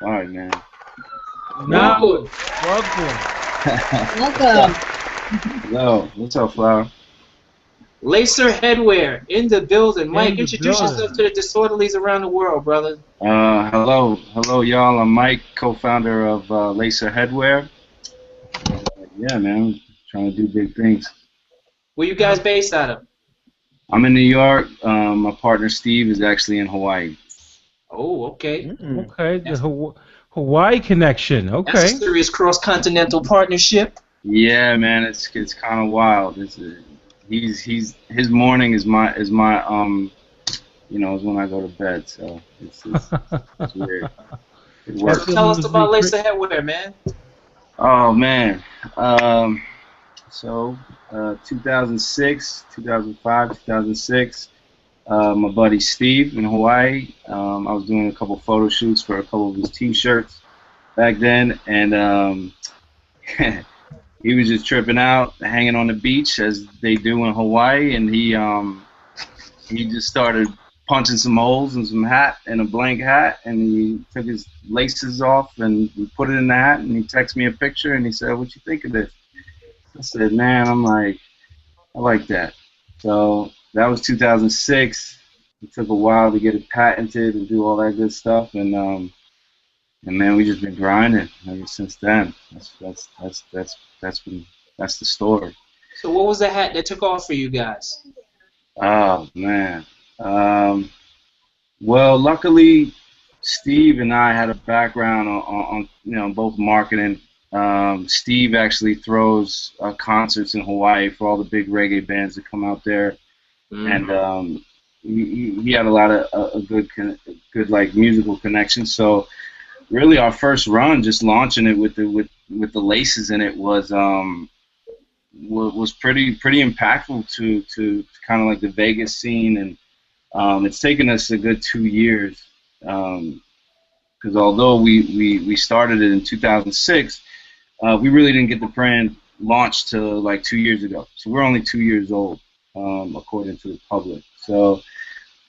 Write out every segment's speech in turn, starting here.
All right, man. Now, Whoa. welcome. Welcome. Hello. What's up, Flower? Lacer Headwear in the building. In Mike, the introduce yourself building. to the disorderlies around the world, brother. Hello, y'all. I'm Mike, co-founder of Lacer Headwear. Yeah, man, trying to do big things. Where you guys based out of? I'm in New York. My partner Steve is actually in Hawaii. Oh, okay. Okay, the That's, Hawaii connection. that's a Okay. serious cross-continental partnership. Yeah, man, it's kind of wild. He's his morning is when I go to bed. So it's weird. It That's So works. what tell us must be about great. Lacer Headwear, man. Oh man. Um, so 2006, 2005, 2006. My buddy Steve in Hawaii. I was doing a couple photo shoots for a couple of his T-shirts back then, and he was just tripping out, hanging on the beach as they do in Hawaii, and he just started punching some holes in some hat in a blank hat, and he took his laces off and he put it in the hat, and he texted me a picture, and he said, "What you think of this?" I said, "Man, I like that." So that was 2006. It took a while to get it patented and do all that good stuff, and man, we just been grinding ever since then. That's the story. So what was the hat that took off for you guys? Oh man. Um, well, luckily, Steve and I had a background on both marketing. Steve actually throws concerts in Hawaii for all the big reggae bands that come out there, and Mm. he had a lot of a good like musical connections. So really, our first run, just launching it with the laces in it was pretty impactful to kind of like the Vegas scene, and it's taken us a good 2 years because although we started it in 2006, we really didn't get the brand launched till like 2 years ago. So we're only 2 years old according to the public. So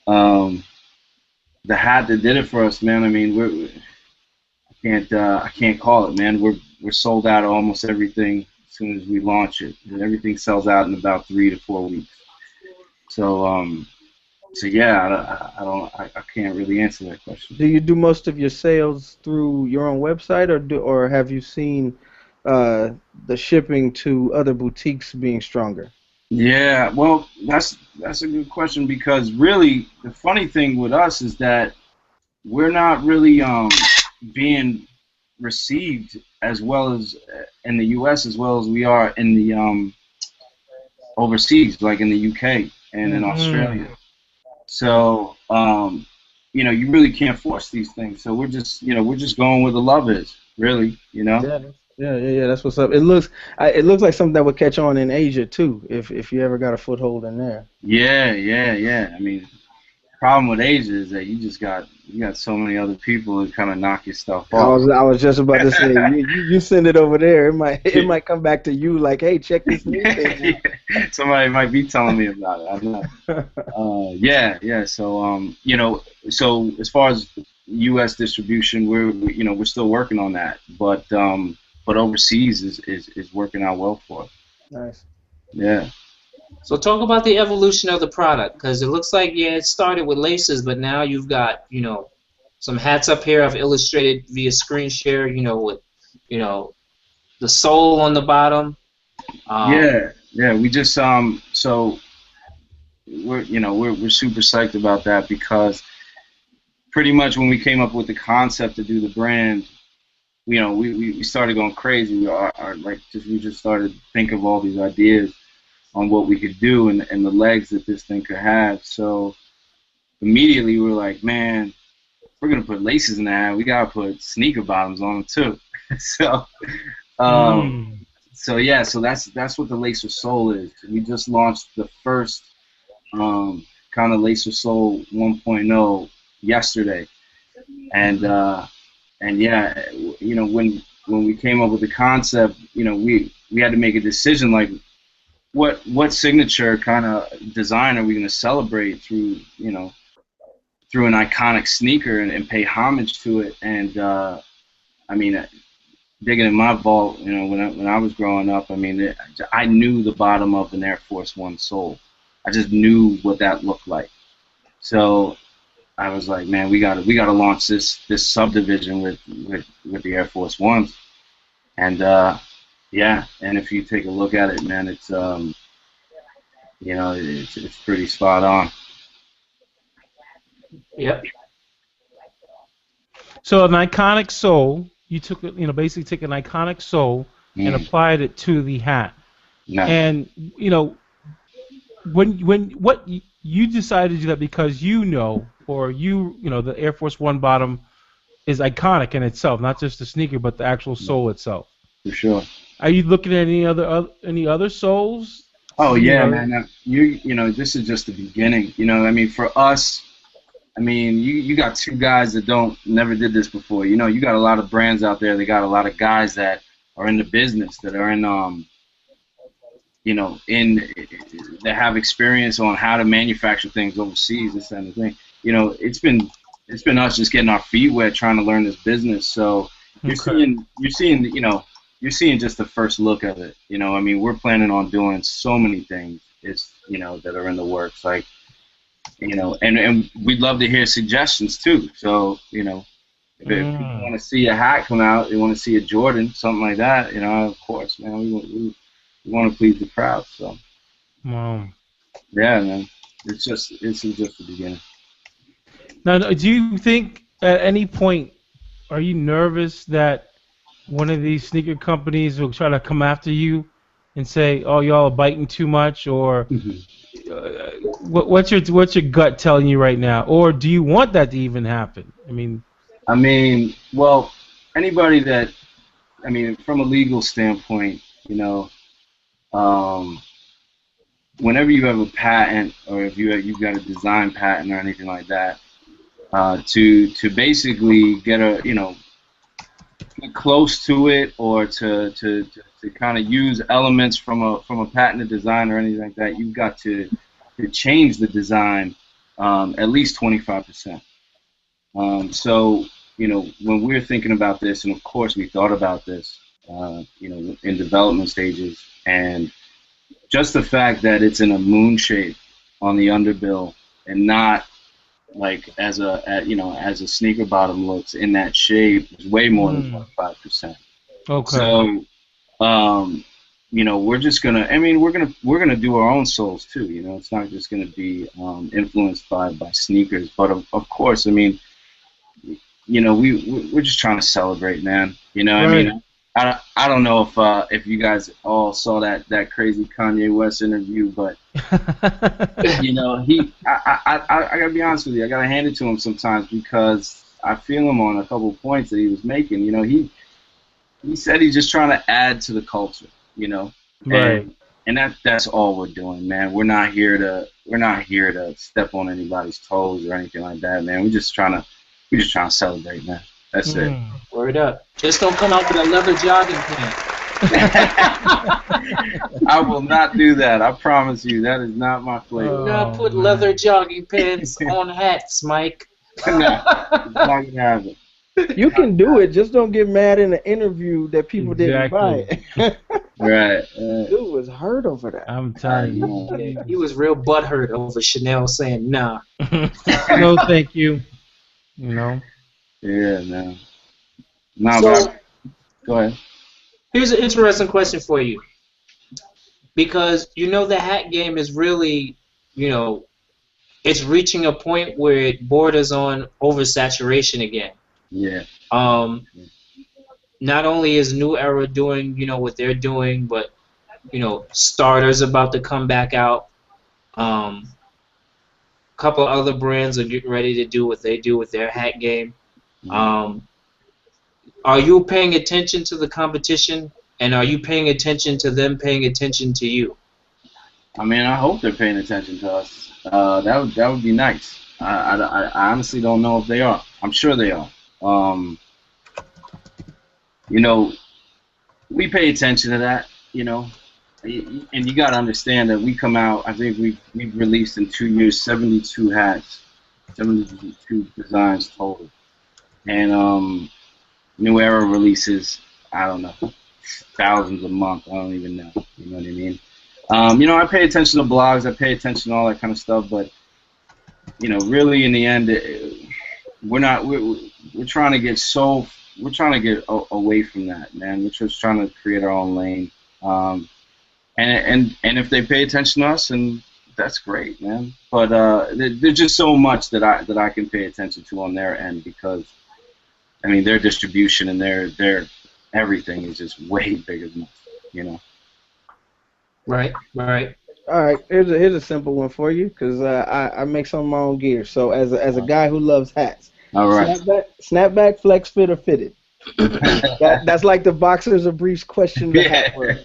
um, the hat that did it for us, man. I mean, I can't call it, man. We're sold out of almost everything as soon as we launch it. And everything sells out in about 3 to 4 weeks. So yeah, I can't really answer that question. Do you do most of your sales through your own website, or have you seen uh, the shipping to other boutiques being stronger? Yeah, well, that's a good question because really the funny thing with us is that we're not really being received as well as in the U.S. as well as we are in the overseas, like in the UK and in Mm. Australia. So you really can't force these things. So we're just going where the love is, really, you know. Yeah, yeah. That's what's up. It looks like something that would catch on in Asia too, if you ever got a foothold in there. Yeah. I mean, problem with Asia is that you got so many other people who kind of knock your stuff off. I was just about to say you send it over there, it might come back to you like, hey, check this new thing Somebody might be telling me about it. I'm not. out. Yeah. So so as far as U.S. distribution, we're still working on that, but overseas is working out well for us. Nice. Yeah. So talk about the evolution of the product, because it looks like yeah, it started with laces, but now you've got some hats up here I've illustrated via screen share, with you know the sole on the bottom. Um, Yeah. We just so we're super psyched about that because pretty much when we came up with the concept to do the brand, we started going crazy. We just started thinking of all these ideas on what we could do and the legs that this thing could have. So immediately we were like, man, if we're gonna put laces in the hat, we gotta put sneaker bottoms on them too. so um, Mm. so that's what the Lacer Soul is. We just launched the first kind of Lacer Soul 1.0 yesterday, and yeah, when we came up with the concept, we had to make a decision like what signature kind of design are we going to celebrate through an iconic sneaker and pay homage to it. And I mean, digging in my vault, you know, when I was growing up, I mean, I knew the bottom of an Air Force One sole. I just knew what that looked like. So I was like, man, we gotta launch this subdivision with the Air Force Ones. And yeah, and if you take a look at it, man, it's you know, it's pretty spot on. Yep. So an iconic sole, you took, you know, basically take an iconic sole and applied it to the hat. Nice. And you know, when what you decided to do that because you know, or you know, the Air Force One bottom is iconic in itself, not just the sneaker, but the actual sole itself. For sure. Are you looking at any other soles? Oh yeah, man. You know, this is just the beginning. You know, I mean, for us, I mean, you got two guys that never did this before. You know, you got a lot of brands out there. They got a lot of guys that are in the business, that are in you know, that have experience on how to manufacture things overseas, this kind of thing. You know, it's been us just getting our feet wet trying to learn this business. So you're seeing you know, you're seeing just the first look of it. You know, I mean, we're planning on doing so many things. It's, you know, that are in the works, like, you know, and we'd love to hear suggestions too. So, you know, if people want to see a hat come out, they want to see a Jordan, something like that, you know, of course, man, we want to please the crowd. So, yeah, man, this is just the beginning. Now, do you think at any point, are you nervous that one of these sneaker companies will try to come after you and say, "Oh, y'all are biting too much," or what's your gut telling you right now? Or do you want that to even happen? I mean, well, anybody that, I mean, from a legal standpoint, you know, whenever you have a patent, or if you've got a design patent or anything like that, to basically get close to it, or to kind of use elements from a patented design or anything like that, you've got to change the design at least 25%. So, you know, when we're thinking about this, and of course we thought about this, you know, in development stages, and just the fact that it's in a moon shape on the underbill and not like as a sneaker bottom looks in that shape is way more than 25%. Okay. So, you know, we're just gonna. I mean, we're gonna do our own soles too. You know, it's not just gonna be influenced by sneakers. But of course, I mean, you know, we're just trying to celebrate, man. You know, right. I mean, I don't know if you guys all saw that crazy Kanye West interview, but you know, I gotta be honest with you, I gotta hand it to him sometimes, because I feel him on a couple of points that he was making. You know, he said he's just trying to add to the culture, you know, right. And that's all we're doing, man. We're not here to step on anybody's toes or anything like that, man. We're just trying to celebrate, man. That's it. Word up. Just don't come out with a leather jogging pant. I will not do that. I promise you, that is not my flavor. Do not put leather jogging pants on hats, Mike. No, it's not gonna happen. You can do it. Just don't get mad in an interview that people didn't buy it. Right. Dude was hurt over that. I'm telling you. Yeah, he was real butthurt over Chanel saying nah. No, thank you. You know. Yeah, man. No, So, go ahead. Here's an interesting question for you. Because you know the hat game is really, you know, it's reaching a point where it borders on oversaturation again. Yeah. Not only is New Era doing, you know, what they're doing, but, you know, Starter's about to come back out. A couple other brands are getting ready to do what they do with their hat game. Are you paying attention to the competition, and are you paying attention to them paying attention to you? I mean, I hope they're paying attention to us. That would be nice. I honestly don't know if they are. I'm sure they are. You know, we pay attention to that, you know, and you got to understand that we come out, I think we've released in 2 years 72 hats, 72 designs total. And New Era releases, I don't know, thousands a month. I don't even know. You know what I mean? I pay attention to blogs. I pay attention to all that kind of stuff. But really, in the end, we're not. We're trying to get away from that, man. We're just trying to create our own lane. And if they pay attention to us, and that's great, man. But there's just so much that I can pay attention to on their end, because I mean their distribution and their everything is just way bigger than us, Right. All right, here's a simple one for you, because I make some of my own gear. So as a guy who loves hats, All right. Snapback, flex fit, or fitted? That's like the boxers or briefs question. Yeah.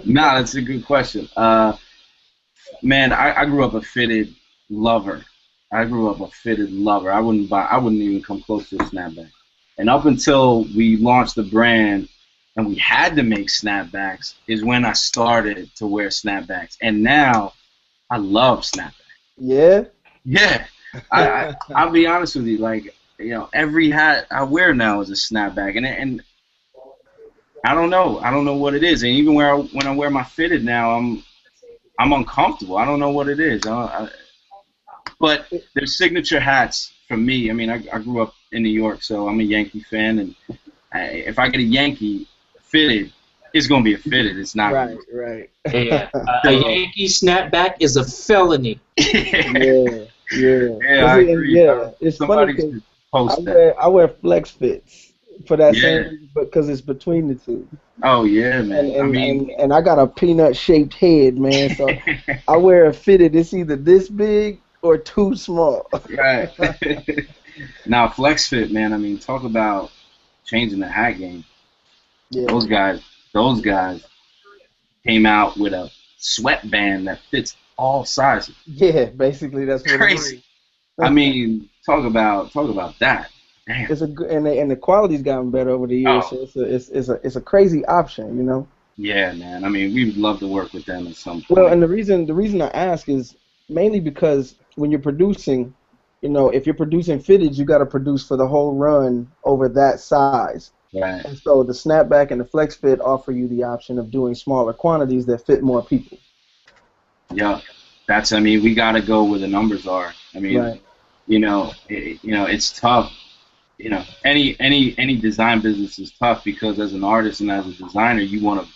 Nah, that's a good question. Man, I grew up a fitted lover. I wouldn't even come close to a snapback. And up until we launched the brand and we had to make snapbacks is when I started to wear snapbacks. And now I love snapbacks. Yeah? Yeah. I'll be honest with you, like, every hat I wear now is a snapback, and I don't know what it is. And even when I wear my fitted now, I'm uncomfortable. I don't know what it is. But they're signature hats for me. I mean, I grew up in New York, so I'm a Yankee fan, and if I get a Yankee fitted, it's gonna be a fitted. It's not right. Yeah, a Yankee snapback is a felony. Yeah. I agree. Yeah, it's funny because I wear flex fits for that same, because it's between the two. Oh yeah, man. And I got a peanut shaped head, man. So I wear a fitted. It's either this big or too small. Right. Now flex fit, man. I mean, talk about changing the hat game. Yeah. Those guys came out with a sweatband that fits all sizes. Yeah, basically that's what crazy. It is. I mean, talk about that. Damn. It's and the quality's gotten better over the years. Oh. So it's a crazy option, Yeah, man. I mean, we would love to work with them at some point. Well, and the reason I ask is mainly because when you're producing, if you're producing fitted, you got to produce for the whole run over that size. Right. And so the snapback and the flex fit offer you the option of doing smaller quantities that fit more people. Yeah, we got to go where the numbers are. I mean, right. It's tough. Any design business is tough, because as an artist and as a designer, you want to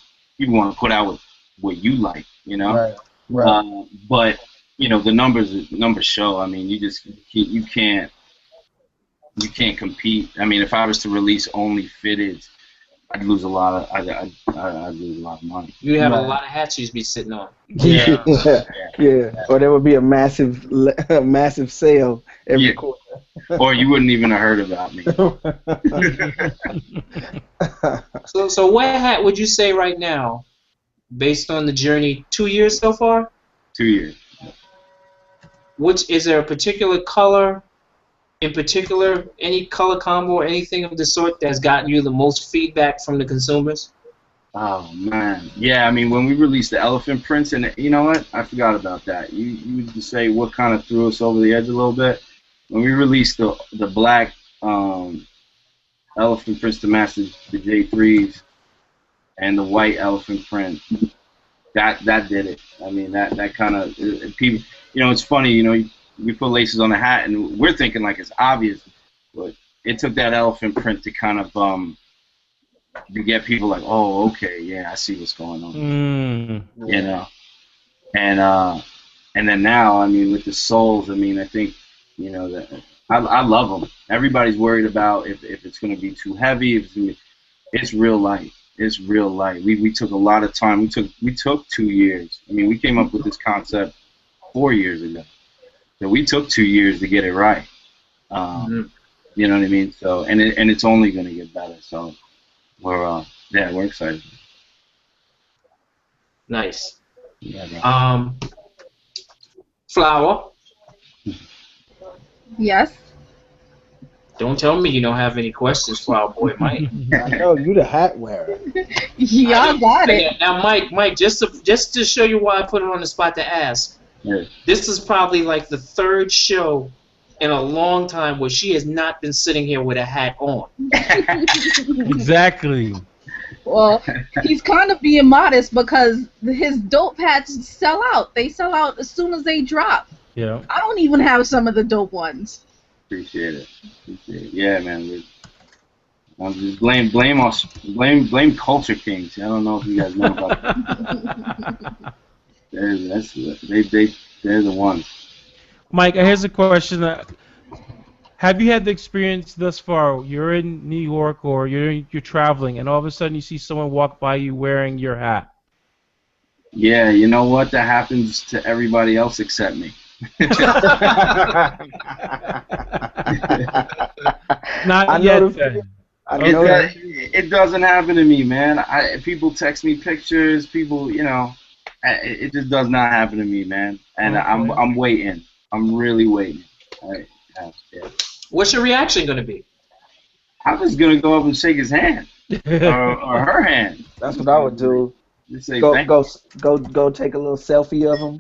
put out what you like, Right. But the numbers show. I mean, you can't compete. I mean, if I was to release only fitted, I'd lose a lot of money. You have a lot of hats you'd be sitting on. Yeah. Or there would be a massive sale every quarter. Or you wouldn't even have heard about me. So what hat would you say right now, based on the journey, 2 years so far? 2 years. Is there a particular color, in particular, any color combo or anything of the sort that's gotten you the most feedback from the consumers? Oh man, yeah. I mean, when we released the elephant prints, and you know what? I forgot about that. You used to say what kind of threw us over the edge a little bit. When we released the black elephant prints to match the J3s, and the white elephant print, that did it. I mean, that kind of people. It's funny. We put laces on the hat, and we're thinking like it's obvious, but it took that elephant print to kind of to get people like, oh, okay, yeah, I see what's going on. And then now, I mean, with the soles, I mean, I think, that I love them. Everybody's worried about if it's going to be too heavy. It's real light. It's real light. We took a lot of time. We took 2 years. I mean, we came up with this concept 4 years ago. So we took 2 years to get it right. You know what I mean? So and it's only going to get better. So we're excited. Nice. Yeah, Flower. Yes. Don't tell me you don't have any questions, Flower Boy Mike. I know you the hat wearer. Y'all got it. Now, Mike, just to show you why I put it on the spot to ask. Yeah. This is probably like the third show in a long time where she has not been sitting here with a hat on. Exactly. Well, he's kind of being modest because his dope hats sell out. They sell out as soon as they drop. Yeah. I don't even have some of the dope ones. Appreciate it. Yeah, man. I'm just blame Culture Kings. I don't know if you guys know about that. They're the ones. Mike, here's a question. Have you had the experience thus far? You're in New York or you're traveling, and all of a sudden you see someone walk by you wearing your hat. Yeah, you know what? That happens to everybody else except me. Not yet. Then. It doesn't happen to me, man. People text me pictures. People, it just does not happen to me, man. And okay. I'm waiting. I'm really waiting. Yeah. What's your reaction gonna be? I was gonna go up and shake his hand or her hand. That's what I would do. Just say go take a little selfie of him.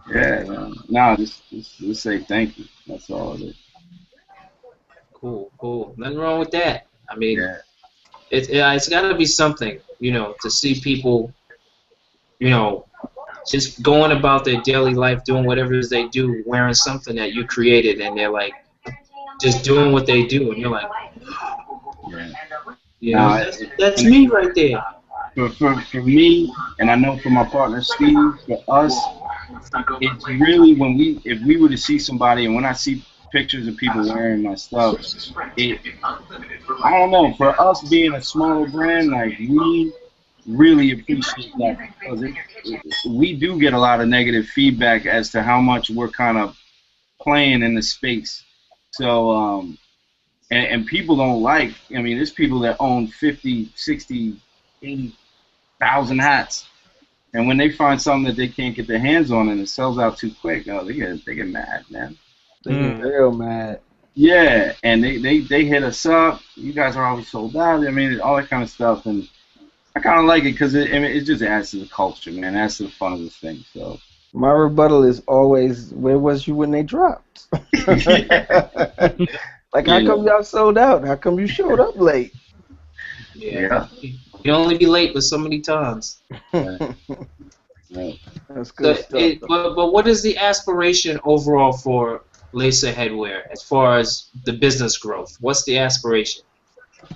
Yeah, no, just say thank you. That's all it is. Cool. Nothing wrong with that. I mean, yeah. It's got to be something, to see people, just going about their daily life, doing whatever it is they do, wearing something that you created, and they're like, just doing what they do, and you're like, that's me right there. For me, and I know for my partner Steve, for us, it's really if we were to see somebody, and when I see pictures of people wearing my stuff, I don't know, for us being a smaller brand, like, we really appreciate that because we do get a lot of negative feedback as to how much we're kind of playing in the space. So, and people don't like, there's people that own 50, 60, 80,000 hats. And when they find something that they can't get their hands on and it sells out too quick, they get mad, man. They get real mad. Yeah, and they hit us up. You guys are always sold out. All that kind of stuff. And I kind of like it because it just adds to the culture, man. It adds to the fun of this thing. So my rebuttal is always, where was you when they dropped? Like, how come y'all sold out? How come you showed up late? Yeah. You only be late with so many times. Right. That's good stuff. But what is the aspiration overall for Lacer Headwear as far as the business growth? What's the aspiration?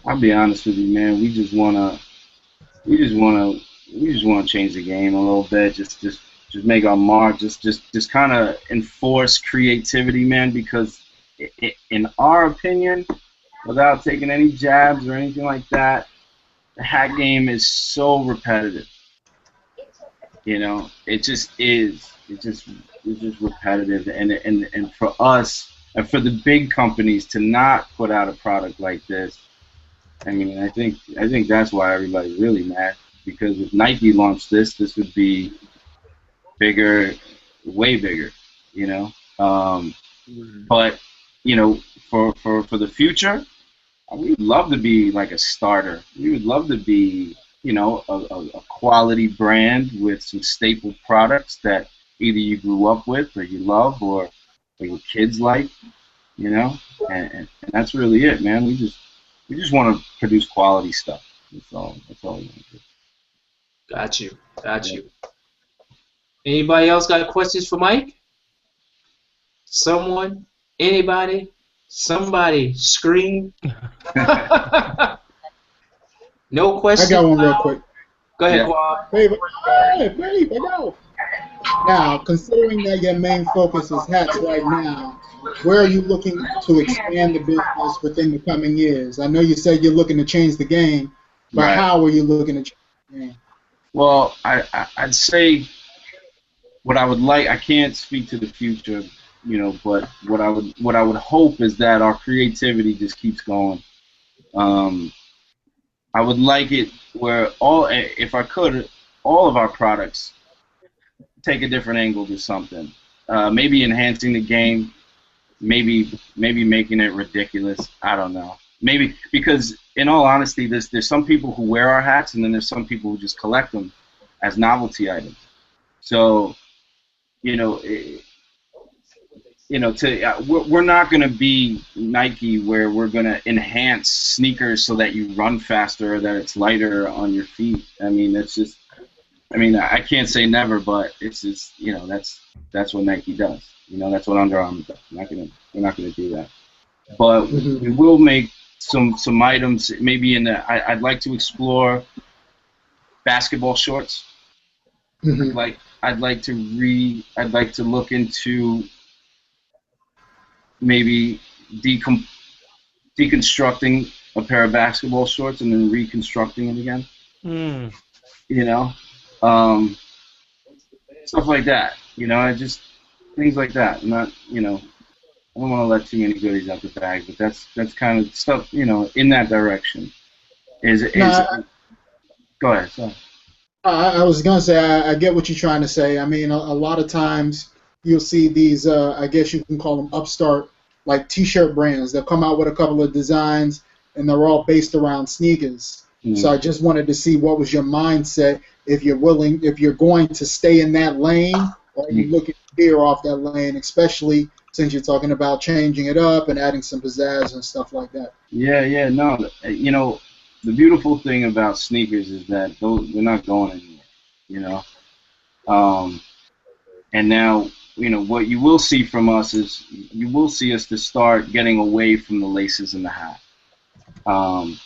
I'll be honest with you, man. We just wanna change the game a little bit. Just make our mark. Just kind of enforce creativity, man. Because in our opinion, without taking any jabs or anything like that, the hat game is so repetitive. It just is. It's just repetitive, and for us and for the big companies to not put out a product like this, I think that's why everybody's really mad. Because if Nike launched this would be bigger, way bigger, But for the future, we'd love to be like a starter. We would love to be, a quality brand with some staple products that either you grew up with or you love or your kids like, and that's really it, man. We just want to produce quality stuff. That's all we want to do. Got you. Anybody else got questions for Mike? Someone? Anybody? Somebody scream. No questions? I got one real quick. Go ahead, Quad. Hey, go. Now, considering that your main focus is hats right now, where are you looking to expand the business within the coming years? I know you said you're looking to change the game, but right. How are you looking to change the game? Well, I'd say what I would like, I can't speak to the future, but what I would hope is that our creativity just keeps going. I would like it where if I could, all of our products take a different angle to something. Maybe enhancing the game, maybe making it ridiculous. I don't know. Maybe because, in all honesty, there's some people who wear our hats, and then there's some people who just collect them as novelty items. So you know, we're not going to be Nike where we're going to enhance sneakers so that you run faster or that it's lighter on your feet. I mean, that's just, I mean, I can't say never, but it's just, that's what Nike does. That's what Under Armour does. We're not gonna do that. But we will make some items. Maybe I'd like to explore basketball shorts. I'd like to look into maybe deconstructing a pair of basketball shorts and then reconstructing it again. Stuff like that. I just things like that. Not, I don't want to let too many goodies out the bag, but that's kind of stuff, in that direction. Go ahead. Sorry. I was gonna say I get what you're trying to say. I mean, a lot of times you'll see these, I guess you can call them upstart, like T-shirt brands. They'll come out with a couple of designs, and they're all based around sneakers. So I just wanted to see what was your mindset, if you're going to stay in that lane, or are you looking to veer off that lane, especially since you're talking about changing it up and adding some pizzazz and stuff like that. Yeah, no. The beautiful thing about sneakers is that they're not going anywhere, and now, what you will see from us is you will see us to start getting away from the laces and the hat. The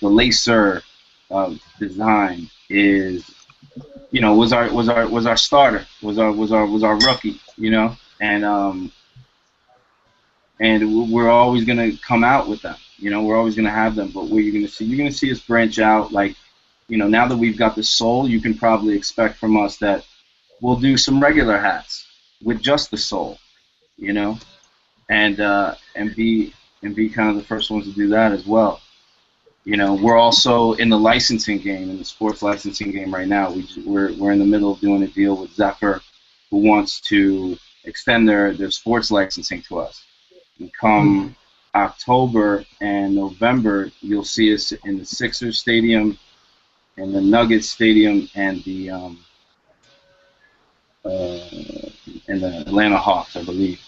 Lacer design is, was our starter, was our rookie, and we're always gonna come out with them, we're always gonna have them. But what you're gonna see us branch out, like, now that we've got the sole, you can probably expect from us that we'll do some regular hats with just the sole, and be kind of the first ones to do that as well. We're also in the licensing game, in the sports licensing game right now. We're in the middle of doing a deal with Zephyr, who wants to extend their sports licensing to us. And come October and November, you'll see us in the Sixers Stadium, and the Nuggets Stadium, and the Atlanta Hawks, I believe.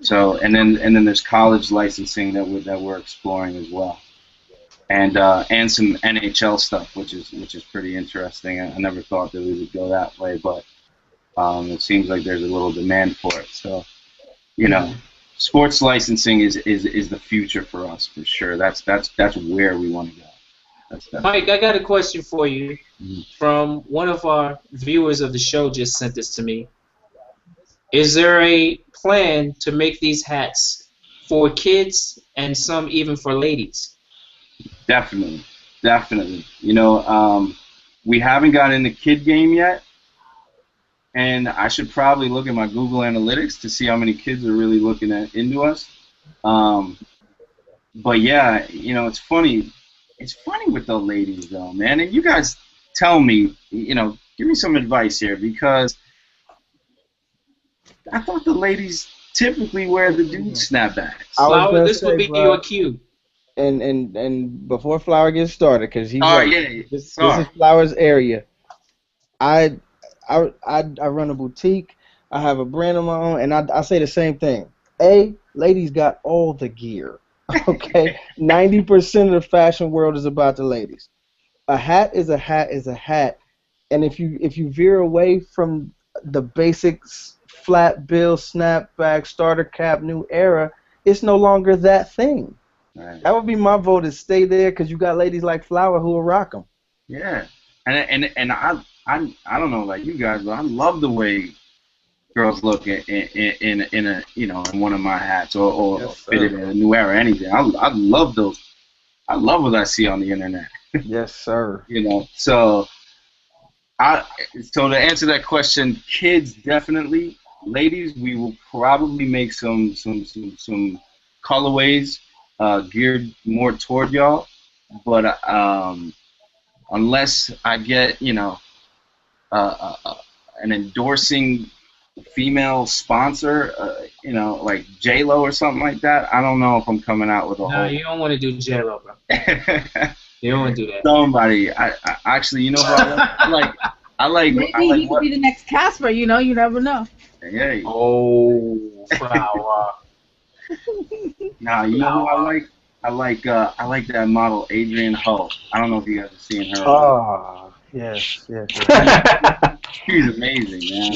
So, and then there's college licensing that we're exploring as well, and some NHL stuff, which is pretty interesting. I never thought that we would go that way, but it seems like there's a little demand for it. So, sports licensing is the future for us, for sure. That's where we want to go. Mike, I got a question for you from one of our viewers of the show. Just sent this to me. Is there a plan to make these hats for kids and some even for ladies? Definitely. We haven't got in the kid game yet, and I should probably look at my Google Analytics to see how many kids are really looking into us. But yeah, it's funny. It's funny with the ladies, though, man. And you guys tell me, give me some advice here, because I thought the ladies typically wear the dude snapbacks. Flower, this would be your cue. And before Flower gets started, because this is Flower's area. I run a boutique. I have a brand of my own, and I say the same thing. Ladies got all the gear. Okay, 90% of the fashion world is about the ladies. A hat is a hat is a hat, and if you veer away from the basics, flat bill, snapback, starter cap, new era, it's no longer that thing. Right. That would be my vote, is stay there, because you got ladies like Flower who will rock them. Yeah, and I don't know about you guys, but I love the way girls look in one of my hats, or fitted in a new era, anything. I love those. I love what I see on the internet. Yes, sir. So to answer that question, kids definitely. Ladies, we will probably make some colorways geared more toward y'all, but unless I get an endorsing female sponsor, like J-Lo or something like that, I don't know if I'm coming out with a whole. No, you don't want to do J-Lo, bro. You don't want to do that. Somebody, I actually, who I like? Maybe he could be the next Casper. You know, you never know. Hey. Oh, flower. Nah, you know who I like? I like that model Adrian Hull. I don't know if you guys have seen her. Oh, yes. She's amazing, man.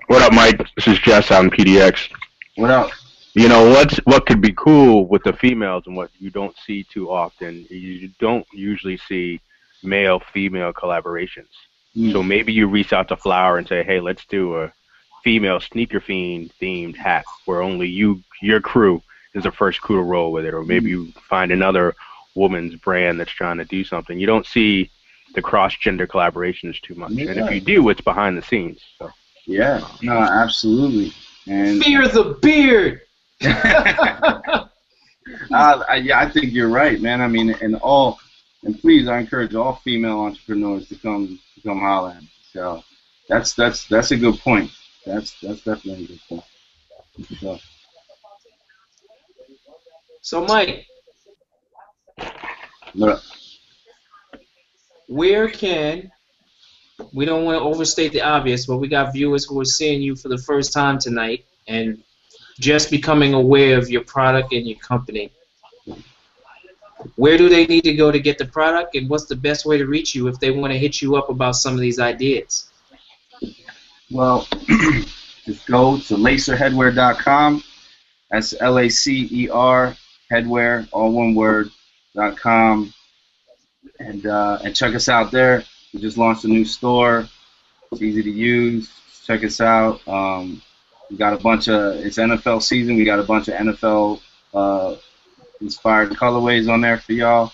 What up, Mike? This is Jess out in PDX. What up? You know what could be cool with the females and what you don't see too often. You don't usually see male-female collaborations. So maybe you reach out to Flower and say, hey, let's do a female sneaker fiend themed hat where only your crew is the first crew to roll with it, or maybe you find another woman's brand that's trying to do something. You don't see the cross-gender collaborations too much, and if you do, it's behind the scenes. So. Yeah, no, absolutely. And fear the beard. I think you're right, man. I mean, and please, I encourage all female entrepreneurs to come holler at me. So that's a good point. That's definitely a good point. So. So, Mike, What? Where can, we don't want to overstate the obvious, but we got viewers who are seeing you for the first time tonight and just becoming aware of your product and your company. Where do they need to go to get the product, and what's the best way to reach you if they want to hit you up about some of these ideas? Well, just go to lacerheadwear.com. That's LACER Headwear, all one word, .com, and check us out there. We just launched a new store. It's easy to use. Check us out. We got a bunch of, it's NFL season. We got a bunch of NFL inspired colorways on there for y'all.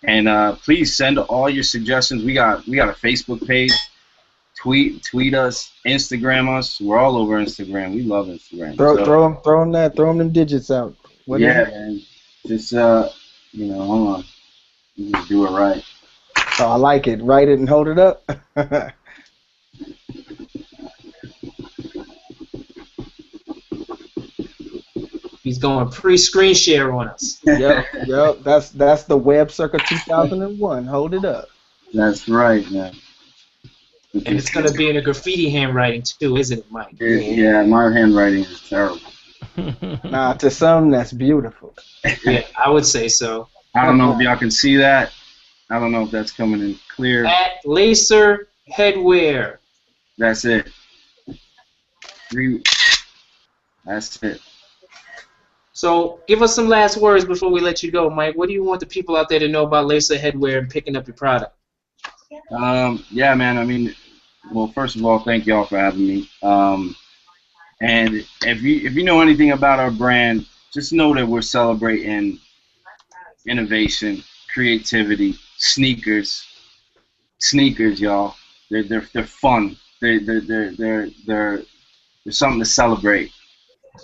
And please send all your suggestions. We got a Facebook page. Tweet us, Instagram us. We're all over Instagram. We love Instagram. Throw them digits out. What yeah, man. Just hold on. You just do it right. So I like it. Write it and hold it up. He's going pre-screen share on us. Yep. That's the Web Circa 2001. Hold it up. That's right, man. And it's going to be in a graffiti handwriting too, isn't it, Mike? Yeah, my handwriting is terrible. Nah, to some that's beautiful. Yeah, I would say so. I don't know if y'all can see that. I don't know if that's coming in clear. At Lacer Headwear. That's it. That's it. So give us some last words before we let you go, Mike. What do you want the people out there to know about Lacer Headwear and picking up your product? Yeah, man. I mean, well, first of all, thank y'all for having me. And if you know anything about our brand, just know that we're celebrating innovation, creativity, sneakers, y'all. They're fun. They're something to celebrate.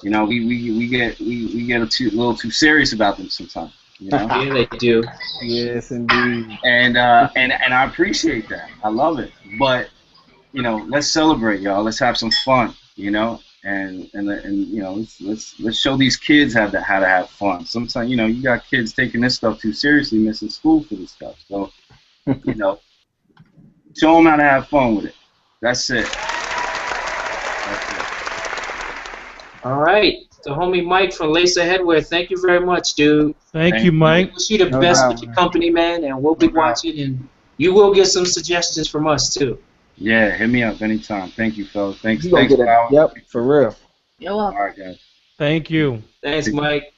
You know, we get a little too serious about them sometimes. You know? Yeah, they do. Yes, indeed. And I appreciate that. I love it. But you know, let's celebrate, y'all. Let's have some fun. You know, and you know, let's show these kids how to have fun. Sometimes, you know, you got kids taking this stuff too seriously, missing school for this stuff. So, you know, show them how to have fun with it. That's it. All right. The homie Mike from Lacer Headwear, thank you very much, dude. Thank you, Mike. Wish you the best with your company, man, and we'll be watching, and you will get some suggestions from us, too. Yeah, hit me up anytime. Thank you, fellas. Thanks, Flower. Yep, for real. You're welcome. All right, guys. Thank you. Thanks, Mike.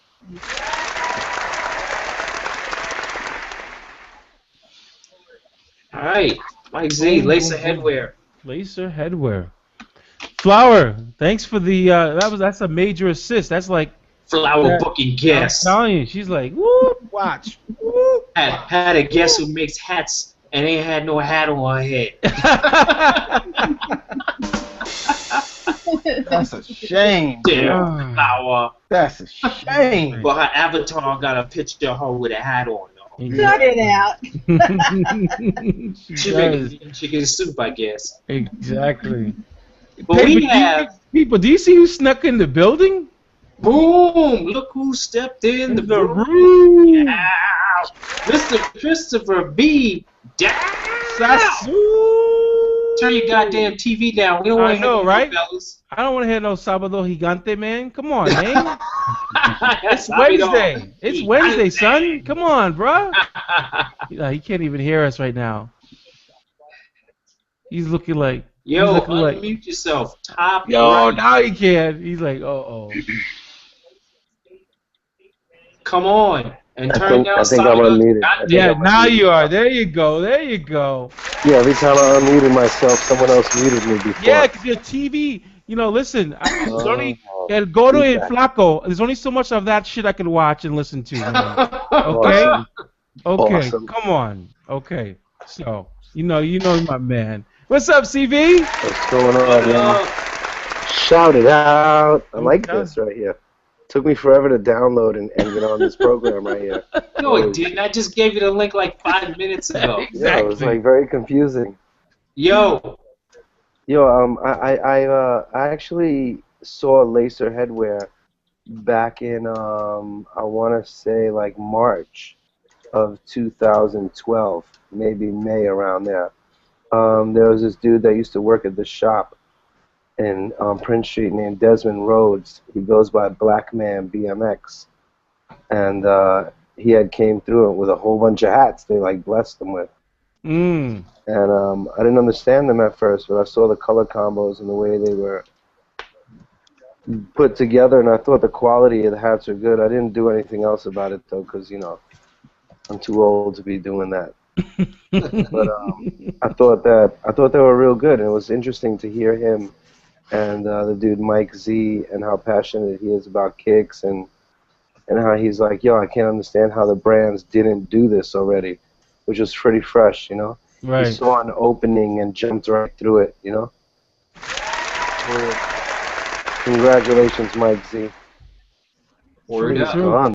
All right, Mike Z, Lacer Headwear. Lacer Headwear. Flower, thanks for the that's a major assist. That's like Flower booking guest. I'm telling you, she's like, whoop, watch. Whoop. Had a guest who makes hats and ain't had no hat on her head. That's a shame. Damn, Flower. That's a shame. But her avatar got a picture of her with a hat on, though. Cut it out. She making chicken soup, I guess. Exactly. But we have people. Do you see who snuck in the building? Boom! Look who stepped in the room. Yeah. Mr. Christopher B. Down. Turn your goddamn TV down. We don't want to hear right? fellas. I don't want to hear no Sábado Gigante, man. Come on, man. It's Wednesday. It's Wednesday, son. Come on, bro. He can't even hear us right now. He's looking like. Yo, unmute yourself. Top. Yo, right. now he can. He's like, oh. Come on. And turn down. I think I'm unmuted. Yeah, now you are. There you go. Yeah, every time I unmuted myself, someone else muted me before. Yeah, because your TV, listen, go to El Flaco. There's only so much of that shit I can watch and listen to. Okay? Awesome. Okay, Awesome. come on. Okay, so, you know my man. What's up, CV? What's going on, man? Shout it out. I like this right here. Took me forever to download and get on this program right here. No, it didn't. I just gave you the link like 5 minutes ago. Exactly. Yeah, it was like very confusing. Yo, I actually saw Lacer Headwear back in I want to say like March of 2012, maybe May, around there. There was this dude that used to work at the shop in Prince Street named Desmond Rhodes. He goes by Black Man BMX, and he had came through it with a whole bunch of hats they like blessed him with. And I didn't understand them at first, but I saw the color combos and the way they were put together, and I thought the quality of the hats were good. I didn't do anything else about it though, because I'm too old to be doing that. But I thought they were real good, and it was interesting to hear him and the dude Mike Z, and how passionate he is about kicks, and how he's like, yo, I can't understand how the brands didn't do this already, which was pretty fresh, Right. He saw an opening and jumped right through it, Congratulations, Mike Z. word up.